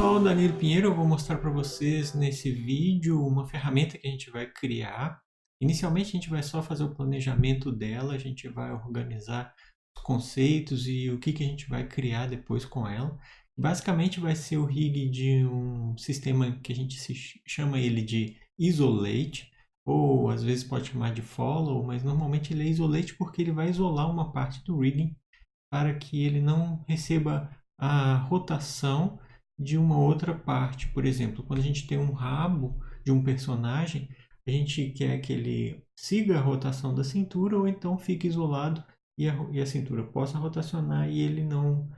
pessoal, Danilo Pinheiro, eu vou mostrar para vocês nesse vídeo uma ferramenta que a gente vai criar. Inicialmente a gente vai só fazer o planejamento dela, a gente vai organizar os conceitos e o que a gente vai criar depois com ela. Basicamente vai ser o rig de um sistema que a gente chama ele de isolate, ou às vezes pode chamar de follow, mas normalmente ele é isolate porque ele vai isolar uma parte do rigging para que ele não receba a rotação de uma outra parte. Por exemplo, quando a gente tem um rabo de um personagem, a gente quer que ele siga a rotação da cintura ou então fique isolado e a cintura possa rotacionar e ele não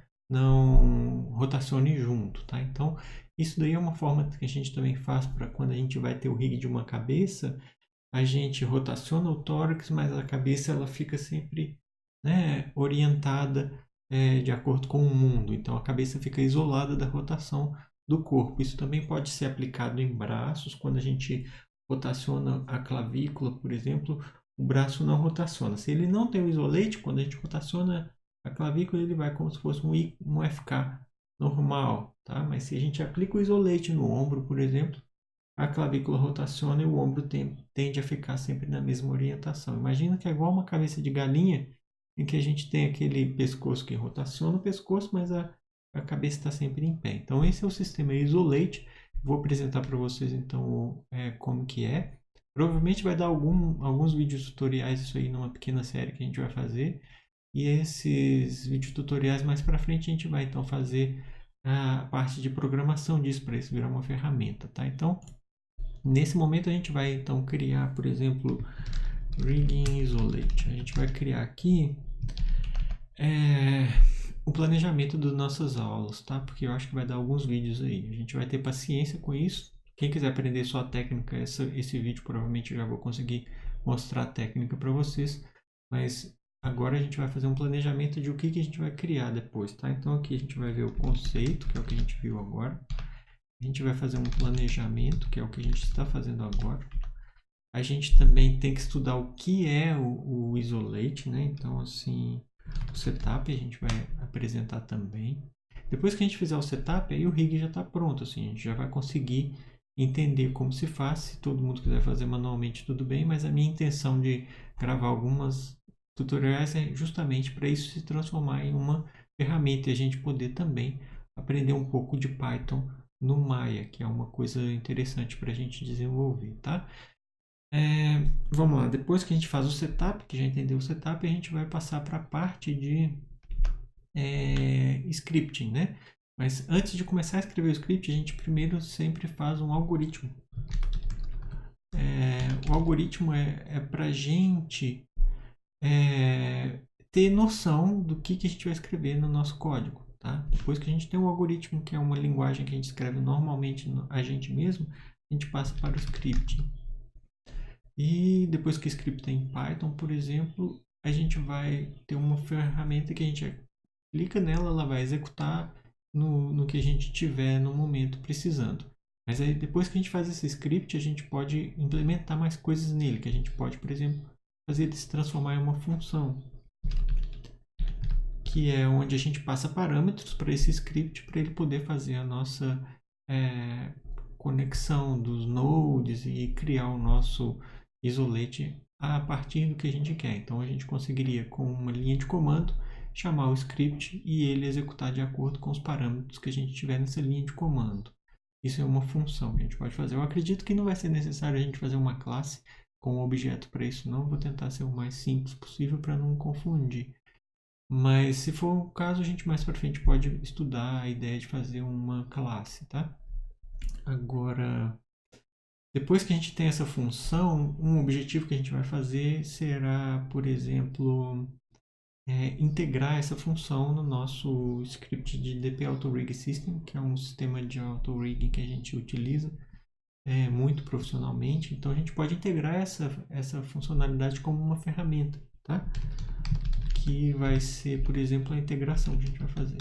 rotacione junto, tá? Então, isso daí é uma forma que a gente também faz para quando a gente vai ter o rig de uma cabeça, a gente rotaciona o tórax, mas a cabeça ela fica sempre, né, orientada de acordo com o mundo. Então a cabeça fica isolada da rotação do corpo. Isso também pode ser aplicado em braços. Quando a gente rotaciona a clavícula, por exemplo, o braço não rotaciona. Se ele não tem o isolate, quando a gente rotaciona a clavícula, ele vai como se fosse um FK normal, tá? Mas se a gente aplica o isolate no ombro, por exemplo, a clavícula rotaciona e o ombro tende a ficar sempre na mesma orientação. Imagina que é igual uma cabeça de galinha, em que a gente tem aquele pescoço que rotaciona o pescoço, mas a cabeça está sempre em pé. Então esse é o sistema Isolate. Vou apresentar para vocês então como que é. Provavelmente vai dar alguns vídeos tutoriais isso aí numa pequena série que a gente vai fazer. E esses vídeos tutoriais mais para frente a gente vai então fazer a parte de programação disso para isso virar uma ferramenta, tá? Então nesse momento a gente vai então criar, por exemplo, Rigging Isolate. A gente vai criar aqui o planejamento das nossas aulas, tá? Porque eu acho que vai dar alguns vídeos aí. A gente vai ter paciência com isso. Quem quiser aprender só a técnica, esse vídeo provavelmente eu já vou conseguir mostrar a técnica para vocês. Mas agora a gente vai fazer um planejamento de o que a gente vai criar depois, tá? Então aqui a gente vai ver o conceito, que é o que a gente viu agora. A gente vai fazer um planejamento, que é o que a gente está fazendo agora. A gente também tem que estudar o que é o isolate, né? Então, assim, o setup a gente vai apresentar também. Depois que a gente fizer o setup, aí o rig já está pronto, assim, a gente já vai conseguir entender como se faz. Se todo mundo quiser fazer manualmente, tudo bem, mas a minha intenção de gravar algumas tutoriais é justamente para isso se transformar em uma ferramenta e a gente poder também aprender um pouco de Python no Maya, que é uma coisa interessante para a gente desenvolver, tá? Vamos lá, depois que a gente faz o setup, que já entendeu o setup, a gente vai passar para a parte de scripting, né? Mas antes de começar a escrever o script, a gente primeiro sempre faz um algoritmo. O algoritmo é para a gente ter noção do que a gente vai escrever no nosso código. Tá? Depois que a gente tem um algoritmo, que é uma linguagem que a gente escreve normalmente a gente mesmo, a gente passa para o scripting. E depois que script em Python, por exemplo, a gente vai ter uma ferramenta que a gente clica nela, ela vai executar no que a gente tiver no momento precisando. Mas aí depois que a gente faz esse script, a gente pode implementar mais coisas nele, que a gente pode, por exemplo, fazer ele se transformar em uma função, que é onde a gente passa parâmetros para esse script para ele poder fazer a nossa conexão dos nodes e criar o nosso isolate a partir do que a gente quer. Então a gente conseguiria com uma linha de comando chamar o script e ele executar de acordo com os parâmetros que a gente tiver nessa linha de comando. Isso é uma função que a gente pode fazer. Eu acredito que não vai ser necessário a gente fazer uma classe com um objeto para isso, não. Vou tentar ser o mais simples possível para não confundir. Mas se for o caso, a gente mais para frente pode estudar a ideia de fazer uma classe, tá? Agora, depois que a gente tem essa função, um objetivo que a gente vai fazer será, por exemplo, integrar essa função no nosso script de DP Auto Rig System, que é um sistema de auto rigging que a gente utiliza muito profissionalmente. Então a gente pode integrar essa funcionalidade como uma ferramenta, tá? Que vai ser, por exemplo, a integração que a gente vai fazer.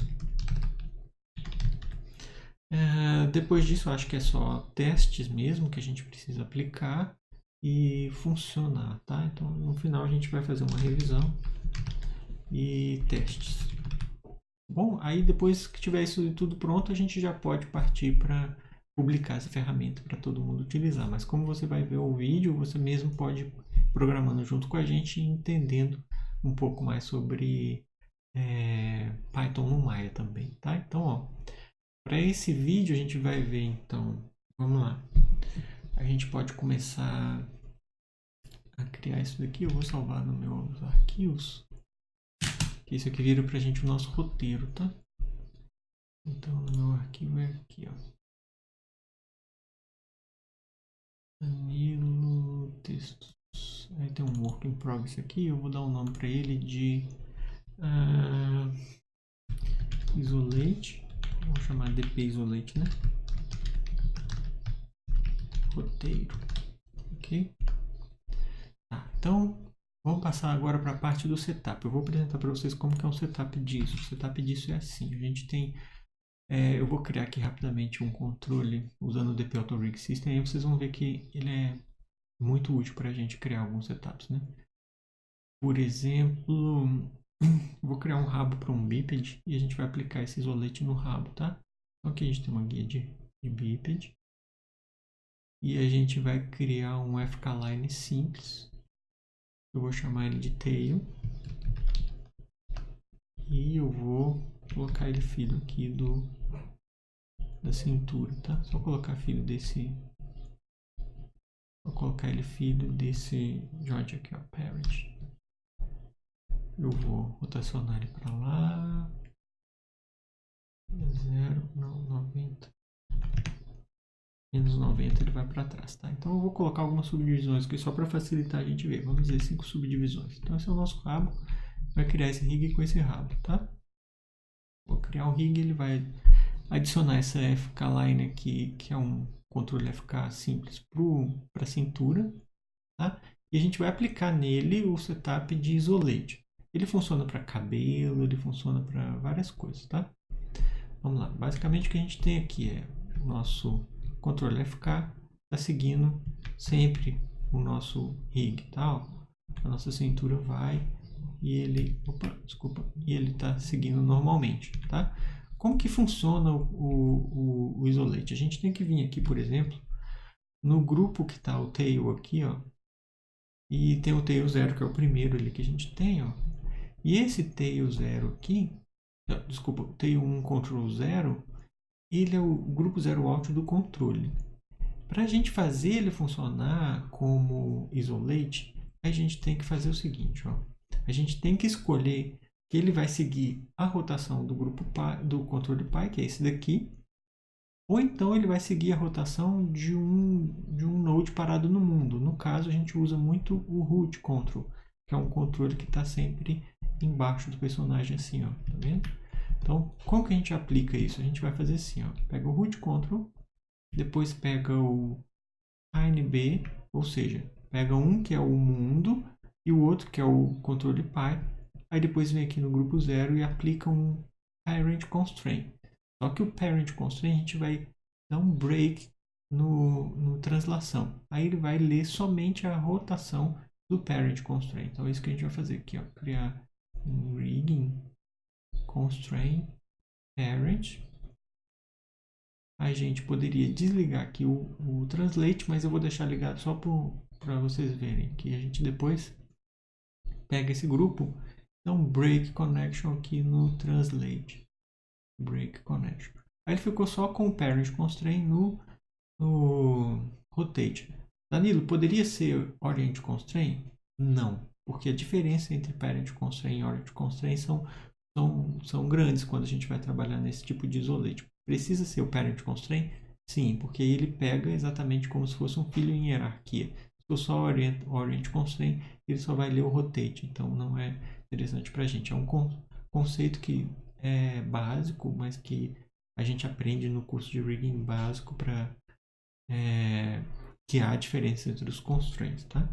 Depois disso, eu acho que é só testes mesmo que a gente precisa aplicar e funcionar, tá? Então, no final, a gente vai fazer uma revisão e testes. Bom, aí depois que tiver isso tudo pronto, a gente já pode partir para publicar essa ferramenta para todo mundo utilizar. Mas como você vai ver o vídeo, você mesmo pode ir programando junto com a gente e entendendo um pouco mais sobre Python no Maya também, tá? Então, ó, para esse vídeo a gente vai ver, então, vamos lá. A gente pode começar a criar isso daqui. Eu vou salvar nos meus arquivos. Que isso aqui vira para a gente o nosso roteiro, tá? Então, o meu arquivo é aqui, ó. Danilo textos. Aí tem um work in progress aqui. Eu vou dar um nome para ele de isolate. Vamos chamar dp isolate, né? Roteiro. Ok? Tá, então, vamos passar agora para a parte do setup. Eu vou apresentar para vocês como que é um setup disso. O setup disso é assim. A gente tem... eu vou criar aqui rapidamente um controle usando o dp auto rig system. Aí vocês vão ver que ele é muito útil para a gente criar alguns setups, né? Por exemplo, vou criar um rabo para um biped e a gente vai aplicar esse isolate no rabo, tá? Então aqui a gente tem uma guia de biped e a gente vai criar um fkline simples. Eu vou chamar ele de tail e eu vou colocar ele filho aqui da cintura, tá? Só colocar filho desse... Vou colocar ele filho desse George aqui, ó, parent. Eu vou rotacionar ele para lá. 0, não, 90. Menos 90 ele vai para trás, tá? Então eu vou colocar algumas subdivisões aqui só para facilitar a gente ver. Vamos dizer 5 subdivisões. Então esse é o nosso rabo. Vai criar esse rig com esse rabo, tá? Vou criar o rig, ele vai adicionar essa fkline aqui, que é um controle FK simples para a cintura, tá? E a gente vai aplicar nele o setup de isolate. Ele funciona para cabelo, ele funciona para várias coisas, tá? Vamos lá. Basicamente o que a gente tem aqui é o nosso controle FK está seguindo sempre o nosso rig, tá? Ó, a nossa cintura vai e ele, e ele está seguindo normalmente, tá? Como que funciona o isolate? A gente tem que vir aqui, por exemplo, no grupo que está o tail aqui, ó, e tem o tail 0, que é o primeiro ali que a gente tem, ó. E esse tail 0 aqui, desculpa, o tail 1 control 0, ele é o grupo 0 out do controle. Para a gente fazer ele funcionar como isolate, a gente tem que fazer o seguinte, ó. A gente tem que escolher que ele vai seguir a rotação do grupo pi, do controle pi, que é esse daqui, ou então ele vai seguir a rotação de um node parado no mundo. No caso, a gente usa muito o root control, que é um controle que está sempre embaixo do personagem assim, ó, tá vendo? Então, como que a gente aplica isso? A gente vai fazer assim, ó, pega o root control, depois pega o ANB, ou seja, pega um que é o mundo e o outro que é o controle pi, aí depois vem aqui no grupo 0 e aplica um parent constraint. Só que o parent constraint a gente vai dar um break no translação. Aí ele vai ler somente a rotação do parent constraint. Então é isso que a gente vai fazer aqui, ó, criar um rigging constraint parent. A gente poderia desligar aqui o translate, mas eu vou deixar ligado só para vocês verem que a gente depois pega esse grupo, dá um break connection aqui no translate. Break connection. Aí ele ficou só com o parent constraint no rotate. Danilo, poderia ser orient constraint? Não, porque a diferença entre parent constraint e orient constraint são grandes quando a gente vai trabalhar nesse tipo de isolate. Precisa ser o parent constraint? Sim, porque ele pega exatamente como se fosse um filho em hierarquia. Se for só orient constraint, ele só vai ler o rotate, então não é interessante para a gente. É um conceito que é básico, mas que a gente aprende no curso de rigging básico para que há a diferença entre os constraints, tá?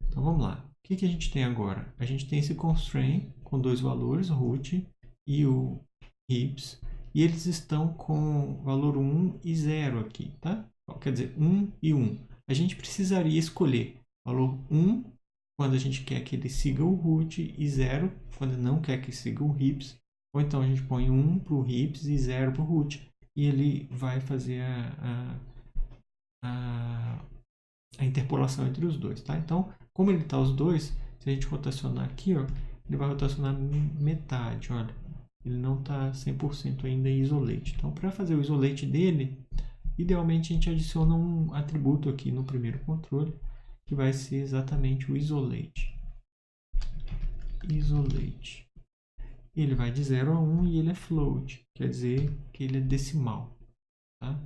Então vamos lá. O que a gente tem agora? A gente tem esse constraint com dois valores, root e o hips, e eles estão com valor 1 e 0 aqui, tá? Quer dizer, 1 e 1. A gente precisaria escolher valor 1 quando a gente quer que ele siga o root e 0 quando não quer que siga o hips, Ou então a gente põe 1 para o hips e 0 para o root. E ele vai fazer a interpolação entre os dois, tá? Então, como ele está os dois, se a gente rotacionar aqui, ó, ele vai rotacionar metade, olha. Ele não está 100% ainda em isolate. Então, para fazer o isolate dele, idealmente a gente adiciona um atributo aqui no primeiro controle, que vai ser exatamente o isolate. Isolate. Ele vai de 0 a 1 e ele é float, quer dizer que ele é decimal, tá?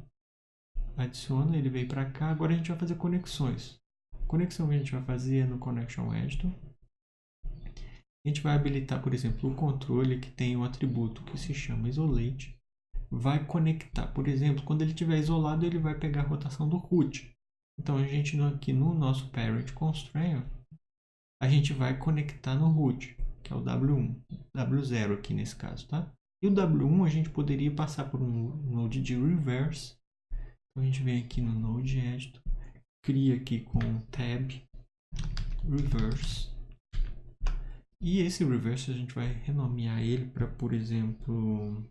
Adiciona, ele veio para cá. Agora a gente vai fazer conexões. A conexão que a gente vai fazer é no Connection Editor. A gente vai habilitar, por exemplo, o controle que tem um atributo que se chama isolate. Vai conectar, por exemplo, quando ele estiver isolado, ele vai pegar a rotação do root. Então, a gente aqui no nosso parent constraint, a gente vai conectar no root, que é o W1, W0 aqui nesse caso, tá? E o W1 a gente poderia passar por um node de reverse. Então, a gente vem aqui no node editor, cria aqui com tab reverse. E esse reverse a gente vai renomear ele para, por exemplo,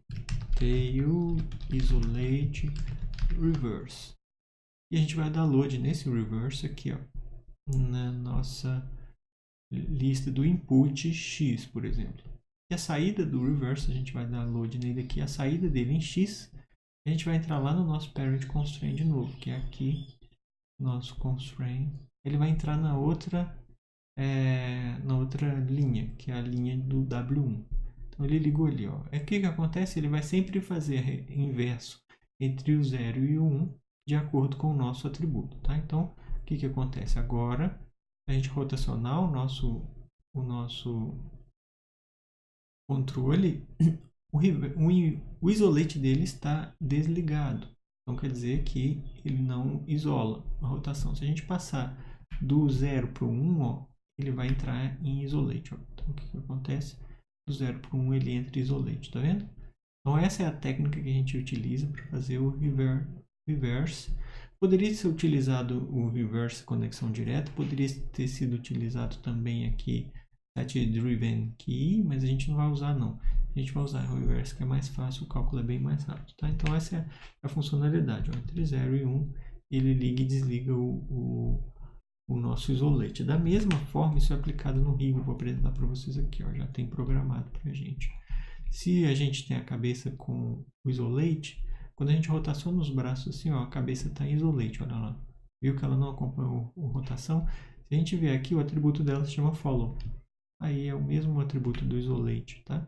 tail isolate reverse. E a gente vai dar load nesse reverse aqui, ó, na nossa lista do input X, por exemplo. E a saída do reverse, a gente vai dar load nele aqui, a saída dele em X. A gente vai entrar lá no nosso parent constraint de novo, que é aqui, nosso constraint. Ele vai entrar na outra linha, que é a linha do W1. Então ele ligou ali, ó. O que acontece? Ele vai sempre fazer inverso entre o 0 e o 1 de acordo com o nosso atributo, tá? Então, o que acontece? Agora, a gente rotacionar o nosso controle, o isolate dele está desligado. Então, quer dizer que ele não isola a rotação. Se a gente passar do 0 para o 1, ó, ele vai entrar em isolate. Ó. Então, o que acontece? Do 0 para o 1 ele entra em isolate, tá vendo? Então, essa é a técnica que a gente utiliza para fazer o reverse. Poderia ser utilizado o reverse conexão direta, poderia ter sido utilizado também aqui set driven key, mas a gente não vai usar não. A gente vai usar o reverse, que é mais fácil, o cálculo é bem mais rápido, tá? Então essa é a funcionalidade, ó. Entre 0 e 1 ele liga e desliga o nosso isolate. Da mesma forma, isso é aplicado no rig, eu vou apresentar para vocês aqui, ó, já tem programado para a gente. Se a gente tem a cabeça com o isolate, quando a gente rotaciona os braços assim, ó, a cabeça está em isolate, olha lá. Viu que ela não acompanha a rotação? Se a gente ver aqui, o atributo dela se chama follow. Aí é o mesmo atributo do isolate, tá?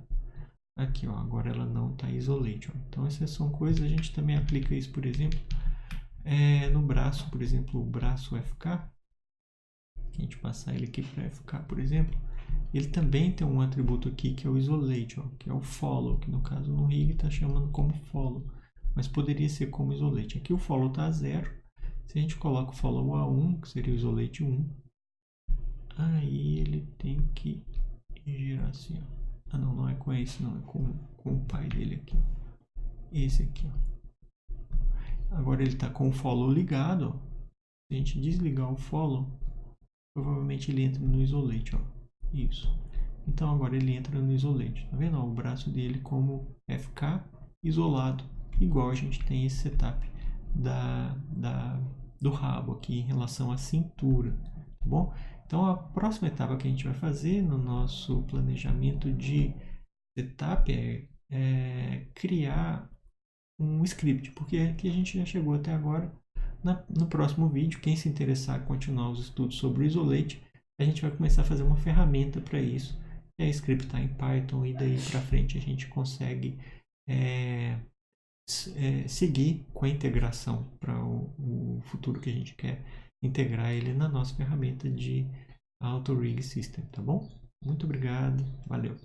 Aqui, ó, agora ela não está isolate. Ó. Então, essas são coisas, a gente também aplica isso, por exemplo, no braço, por exemplo, o braço FK. A gente passar ele aqui para FK, por exemplo, ele também tem um atributo aqui que é o isolate, ó, que é o follow, que no caso no rig está chamando como follow, mas poderia ser como isolate. Aqui o follow está a 0. Se a gente coloca o follow a 1, que seria o isolate 1, aí ele tem que girar assim, ó. Ah, não, não é com esse, não, é com o pai dele aqui, ó. Esse aqui, ó. Agora ele está com o follow ligado, ó. Se a gente desligar o follow, provavelmente ele entra no isolate, ó. Isso. Então agora ele entra no isolate, tá vendo? Ó, o braço dele como FK isolado, igual a gente tem esse setup do rabo aqui em relação à cintura, tá bom? Então a próxima etapa que a gente vai fazer no nosso planejamento de setup é criar um script, porque aqui a gente já chegou até agora. No próximo vídeo, quem se interessar em continuar os estudos sobre o isolate, a gente vai começar a fazer uma ferramenta para isso, que é scriptar em Python, e daí para frente a gente consegue seguir com a integração para o futuro que a gente quer integrar ele na nossa ferramenta de Auto Rig System, tá bom? Muito obrigado, valeu!